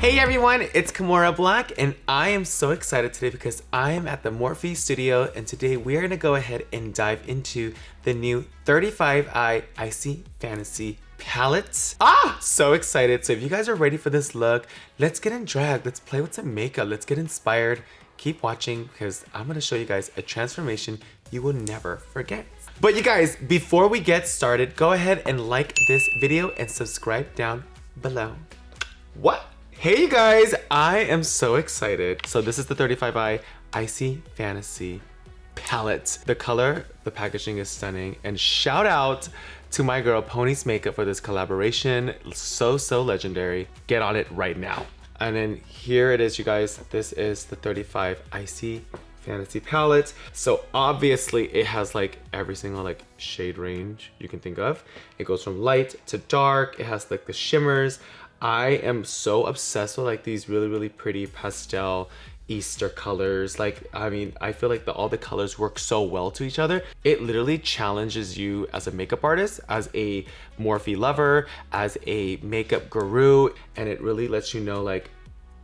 Hey everyone, it's Kimora Black and I am so excited today because I am at the Morphe studio and today we are going to go ahead and dive into the new 35 Eye Icy Fantasy palette. So excited. So if you guys are ready for this look, let's get in drag, let's play with some makeup, let's get inspired. Keep watching because I'm going to show you guys a transformation you will never forget. But you guys, before we get started, go ahead and like this video and subscribe down below. What? Hey you guys, I am so excited. So this is the 35 Eye Icy Fantasy palette. The color, the packaging is stunning, and shout out to my girl Pony's Makeup for this collaboration. So legendary. Get on it right now. And then here it is, you guys. This is the 35 Icy Fantasy palette. So obviously it has like every single like shade range you can think of. It goes from light to dark. It has like the shimmers. I am so obsessed with like these really pretty pastel Easter colors. Like, I mean, I feel like all the colors work so well to each other. It literally challenges you as a makeup artist, as a Morphe lover, as a makeup guru, and it really lets you know like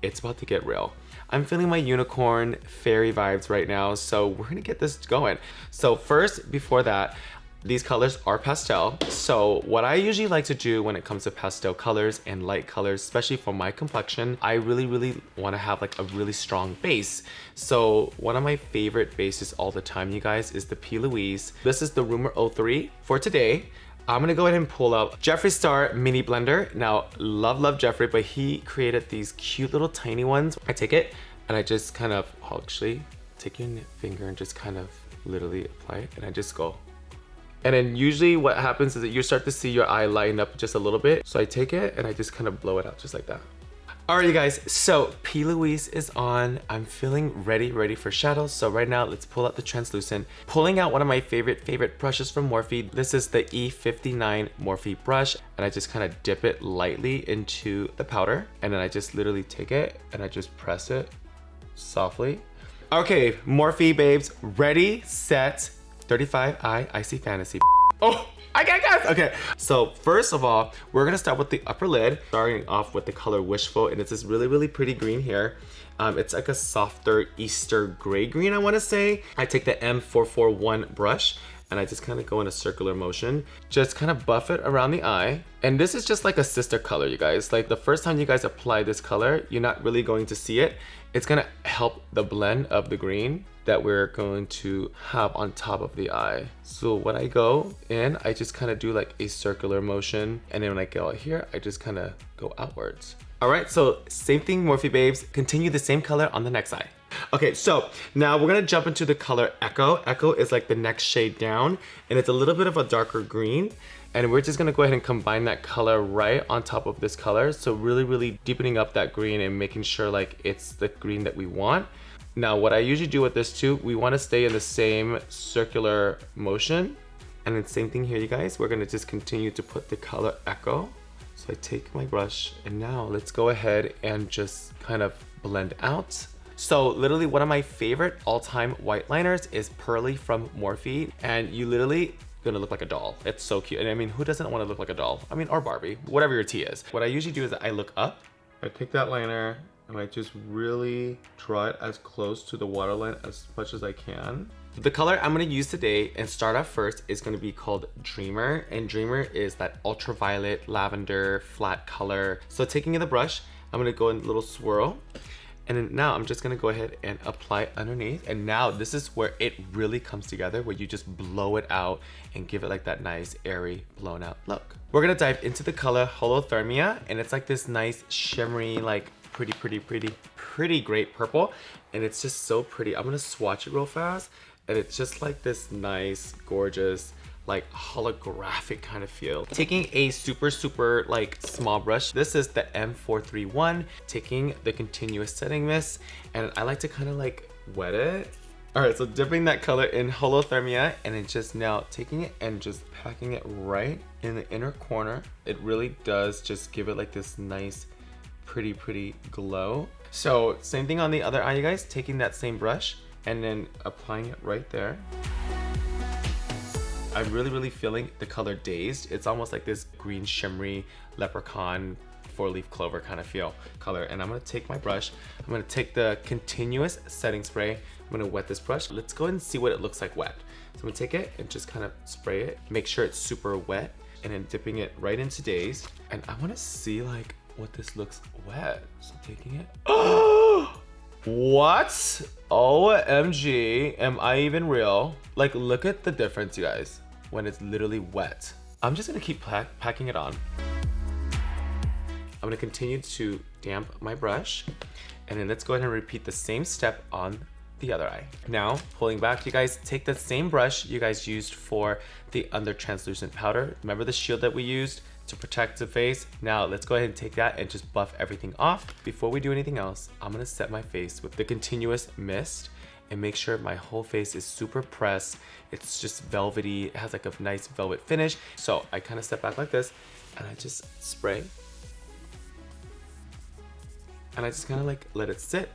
it's about to get real. I'm feeling my unicorn fairy vibes right now, so we're gonna get this going. So first, before that, these colors are pastel. So what I usually like to do when it comes to pastel colors and light colors, especially for my complexion, I really want to have like a really strong base. So one of my favorite bases all the time, you guys, is the P. Louise. This is the Rumor 03 for today. I'm gonna go ahead and pull out Jeffree Star Mini Blender. Now, love Jeffree, but he created these cute little tiny ones. I take it and I just kind of, actually, take your finger and just kind of literally apply it, and I just go. And then usually what happens is that you start to see your eye lighten up just a little bit. So I take it and I just kind of blow it out just like that. All right, you guys, so P. Louise is on. I'm feeling ready for shadows. So right now, let's pull out the translucent. Pulling out one of my favorite brushes from Morphe. This is the E59 Morphe brush. And I just kind of dip it lightly into the powder. And then I just literally take it and I just press it softly. Okay, Morphe babes, ready, set, 35 Eye Icy Fantasy. Oh, I got. Okay, so first of all, we're gonna start with the upper lid, starting off with the color Wishful, and it's this really pretty green here. It's like a softer Easter gray green, I wanna say. I take the M441 brush, and I just kind of go in a circular motion. Just kind of buff it around the eye. And this is just like a sister color, you guys. Like the first time you guys apply this color, you're not really going to see it. It's gonna help the blend of the green that we're going to have on top of the eye. So when I go in, I just kind of do like a circular motion. And then when I go out here, I just kind of go outwards. All right, so same thing, Morphe babes. Continue the same color on the next eye. Okay, so now we're gonna jump into the color Echo. Echo is like the next shade down, and it's a little bit of a darker green. And we're just gonna go ahead and combine that color right on top of this color. So really deepening up that green and making sure like it's the green that we want. Now, what I usually do with this too, we wanna stay in the same circular motion. And then same thing here, you guys. We're gonna just continue to put the color Echo. So I take my brush and now let's go ahead and just kind of blend out. So literally one of my favorite all-time white liners is Pearly from Morphe. And you literally gonna look like a doll. It's so cute. And I mean, who doesn't want to look like a doll? I mean, or Barbie, whatever your T is. What I usually do is I look up, I take that liner, and I just really draw it as close to the waterline as much as I can. The color I'm gonna use today and start off first is gonna be called Dreamer. And Dreamer is that ultraviolet lavender flat color. So taking the brush, I'm gonna go in a little swirl. And then now I'm just gonna go ahead and apply underneath. And now this is where it really comes together, where you just blow it out and give it like that nice airy blown out look. We're gonna dive into the color Holothermia, and it's like this nice shimmery, like pretty great purple. And it's just so pretty. I'm gonna swatch it real fast. And it's just like this nice, gorgeous, like holographic kind of feel. Taking a super like small brush. This is the M431, taking the continuous setting mist, and I like to kind of like wet it. All right, so dipping that color in Holothermia, and then just now taking it and just packing it right in the inner corner. It really does just give it like this nice, pretty glow. So same thing on the other eye, you guys, taking that same brush and then applying it right there. I'm really feeling the color Dazed. It's almost like this green shimmery leprechaun four-leaf clover kind of feel color. And I'm gonna take my brush. I'm gonna take the continuous setting spray. I'm gonna wet this brush. Let's go ahead and see what it looks like wet. So I'm gonna take it and just kind of spray it. Make sure it's super wet, and then dipping it right into Days. And I wanna see like what this looks wet. So taking it. Oh! What? OMG, am I even real? Like, look at the difference, you guys, when it's literally wet. I'm just gonna keep packing it on. I'm gonna continue to damp my brush, and then let's go ahead and repeat the same step on the other eye. Now, pulling back, you guys take the same brush you guys used for the under translucent powder. Remember the shield that we used to protect the face? Now let's go ahead and take that and just buff everything off. Before we do anything else, I'm gonna set my face with the continuous mist and make sure my whole face is super pressed. It's just velvety, it has like a nice velvet finish. So I kind of step back like this and I just spray. And I just kind of like let it sit.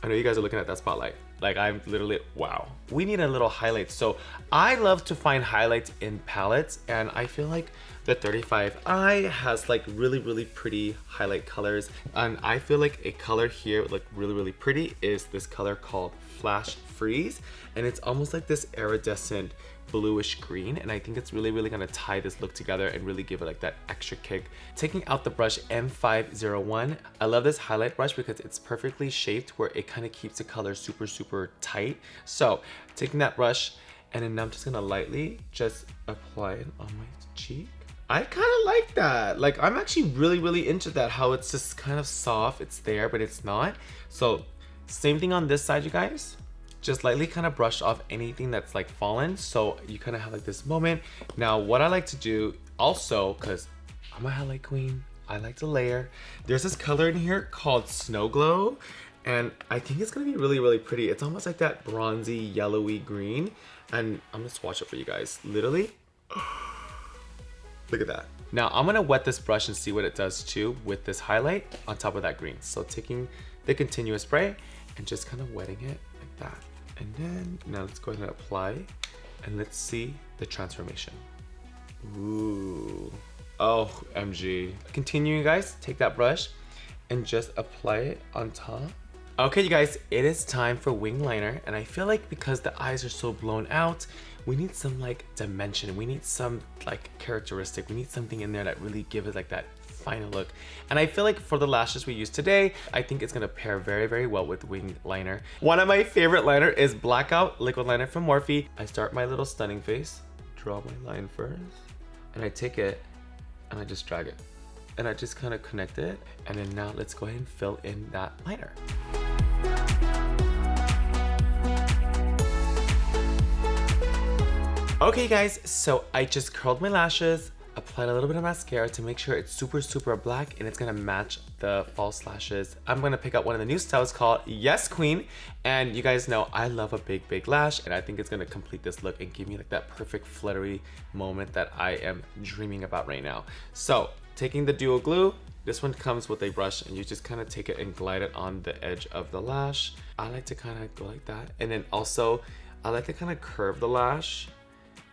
I know you guys are looking at that spotlight. Like, I'm literally, wow. We need a little highlight. So I love to find highlights in palettes, and I feel like the 35i has like really, really pretty highlight colors. And I feel like a color here, like really, really pretty, is this color called Flash Freeze. And it's almost like this iridescent bluish green, and I think it's really, really gonna tie this look together and really give it like that extra kick. Taking out the brush M501, I love this highlight brush because it's perfectly shaped where it kind of keeps the color super, super tight. So taking that brush, and then I'm just gonna lightly just apply it on my cheek. I kind of like that. Like, I'm actually really, really into that, how it's just kind of soft. It's there, but it's not. So same thing on this side, you guys. Just lightly kind of brush off anything that's like fallen, so you kind of have like this moment. Now what I like to do also, because I'm a highlight queen, I like to layer. There's this color in here called Snow Glow, and I think it's gonna be really, really pretty. It's almost like that bronzy yellowy green, and I'm gonna swatch it for you guys. Literally, look at that. Now I'm gonna wet this brush and see what it does too with this highlight on top of that green. So taking the continuous spray and just kind of wetting it like that. And then now let's go ahead and apply, and let's see the transformation. Ooh, oh, MG. Continuing, guys, take that brush and just apply it on top. Okay, you guys, it is time for wing liner, and I feel like because the eyes are so blown out, we need some like dimension. We need some like characteristic. We need something in there that really gives it like that final look. And I feel like for the lashes we use today, I think it's gonna pair very, very well with wing liner. One of my favorite liner is Blackout Liquid Liner from Morphe. I start my little stunning face, draw my line first, and I take it and I just drag it. And I just kind of connect it. And then now let's go ahead and fill in that liner. Okay guys, so I just curled my lashes, applied a little bit of mascara to make sure it's super, super black and it's gonna match the false lashes. I'm gonna pick up one of the new styles called Yes Queen. And you guys know I love a big, big lash, and I think it's gonna complete this look and give me like that perfect fluttery moment that I am dreaming about right now. So taking the dual glue, this one comes with a brush, and you just kind of take it and glide it on the edge of the lash. I like to kind of go like that. And then also I like to kind of curve the lash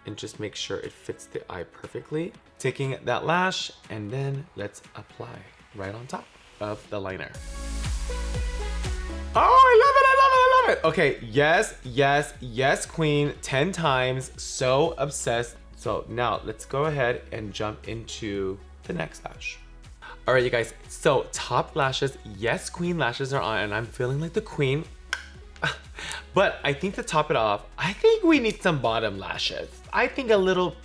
and just make sure it fits the eye perfectly. Taking that lash, and then let's apply right on top of the liner. Oh, I love it, I love it, I love it. Okay, yes, yes, yes, queen, 10 times, so obsessed. So now let's go ahead and jump into the next lash. All right, you guys, so top lashes, yes, queen lashes are on, and I'm feeling like the queen. But I think to top it off, I think we need some bottom lashes. I think a little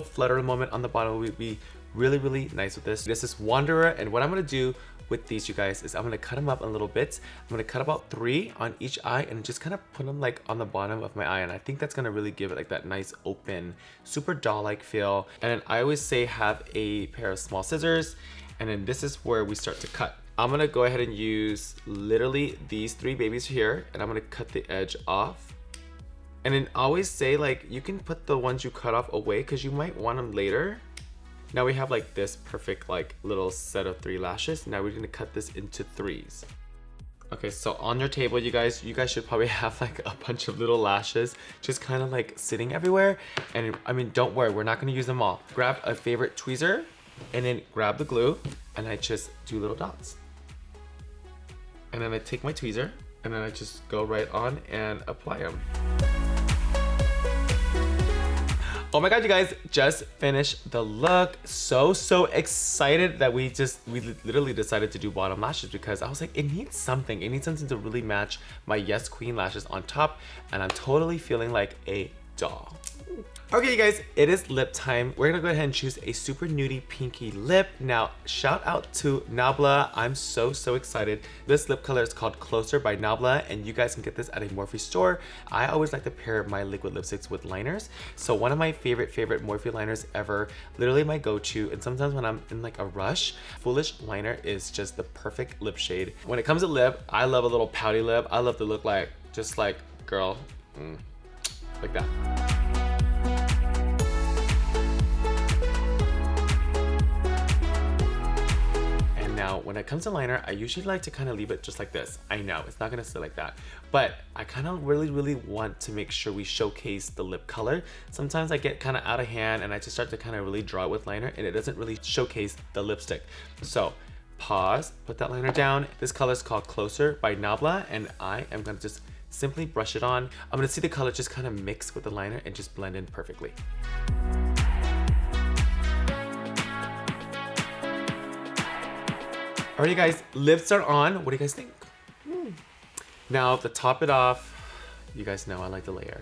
flutter moment on the bottom would be really, really nice with this. This is Wanderer, and what I'm gonna do with these, you guys, is I'm gonna cut them up in little bits. I'm gonna cut about 3 on each eye and just kind of put them like on the bottom of my eye, and I think that's gonna really give it like that nice open, super doll-like feel. And then I always say have a pair of small scissors, and then this is where we start to cut. I'm gonna go ahead and use literally these 3 babies here, and I'm gonna cut the edge off. And then always say, like, you can put the ones you cut off away because you might want them later. Now we have like this perfect like little set of 3 lashes. Now we're gonna cut this into 3s. Okay, so on your table, you guys should probably have like a bunch of little lashes just kind of like sitting everywhere. And I mean, don't worry, we're not gonna use them all. Grab a favorite tweezer, and then grab the glue and I just do little dots. And then I take my tweezer and then I just go right on and apply them. Oh my god, you guys, just finished the look. So excited that we literally decided to do bottom lashes because I was like, it needs something. It needs something to really match my Yes Queen lashes on top, and I'm totally feeling like a doll. Okay, you guys, it is lip time. We're gonna go ahead and choose a super nudie pinky lip. Now, shout out to Nabla. I'm so excited. This lip color is called Closer by Nabla, and you guys can get this at a Morphe store. I always like to pair my liquid lipsticks with liners. So one of my favorite Morphe liners ever, literally my go-to, and sometimes when I'm in like a rush, Foolish liner is just the perfect lip shade. When it comes to lip, I love a little pouty lip. I love to look like, just like, girl, like that. Now, when it comes to liner, I usually like to kind of leave it just like this. I know, it's not gonna sit like that, but I kind of really want to make sure we showcase the lip color. Sometimes I get kind of out of hand and I just start to kind of really draw it with liner and it doesn't really showcase the lipstick. So, pause, put that liner down. This color is called Closer by Nabla, and I am gonna just simply brush it on. I'm gonna see the color just kind of mix with the liner and just blend in perfectly. Alrighty guys, lips are on. What do you guys think? Now to top it off, you guys know I like to layer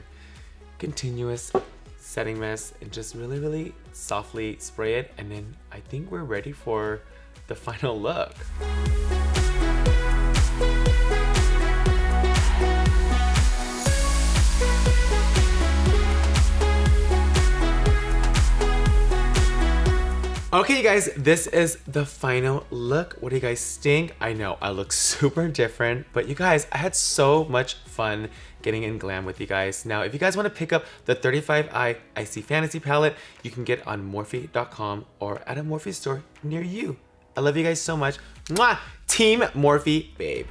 continuous setting mist and just really softly spray it, and then I think we're ready for the final look. Okay, you guys, this is the final look. What do you guys think? I know I look super different, but you guys, I had so much fun getting in glam with you guys. Now, if you guys want to pick up the 35i Icy Fantasy palette, you can get it on Morphe.com or at a Morphe store near you. I love you guys so much. Mwah! Team Morphe, babe.